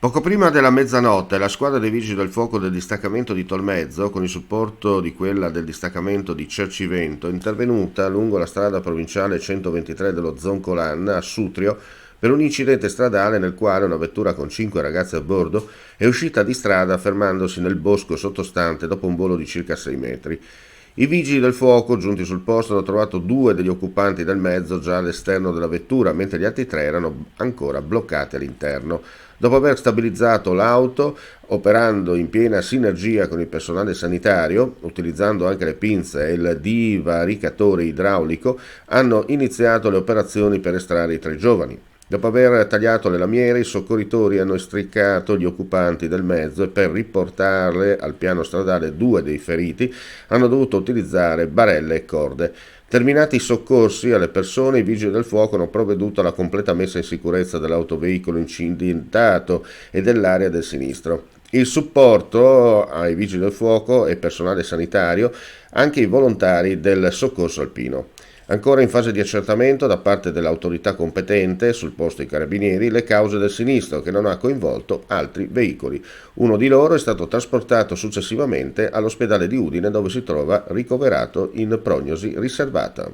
Poco prima della mezzanotte, la squadra dei Vigili del Fuoco del distaccamento di Tolmezzo, con il supporto di quella del distaccamento di Cercivento, è intervenuta lungo la strada provinciale 123 dello Zoncolan a Sutrio per un incidente stradale nel quale una vettura con 5 ragazze a bordo è uscita di strada fermandosi nel bosco sottostante dopo un volo di circa 6 metri. I vigili del fuoco, giunti sul posto, hanno trovato 2 degli occupanti del mezzo già all'esterno della vettura, mentre gli altri 3 erano ancora bloccati all'interno. Dopo aver stabilizzato l'auto, operando in piena sinergia con il personale sanitario, utilizzando anche le pinze e il divaricatore idraulico, hanno iniziato le operazioni per estrarre i 3 giovani. Dopo aver tagliato le lamiere, i soccorritori hanno estricato gli occupanti del mezzo e per riportarle al piano stradale 2 dei feriti hanno dovuto utilizzare barelle e corde. Terminati i soccorsi alle persone, i vigili del fuoco hanno provveduto alla completa messa in sicurezza dell'autoveicolo incidentato e dell'area del sinistro. Il supporto ai vigili del fuoco e personale sanitario, anche i volontari del soccorso alpino. Ancora in fase di accertamento da parte dell'autorità competente, sul posto i carabinieri, le cause del sinistro che non ha coinvolto altri veicoli. Uno di loro è stato trasportato successivamente all'ospedale di Udine dove si trova ricoverato in prognosi riservata.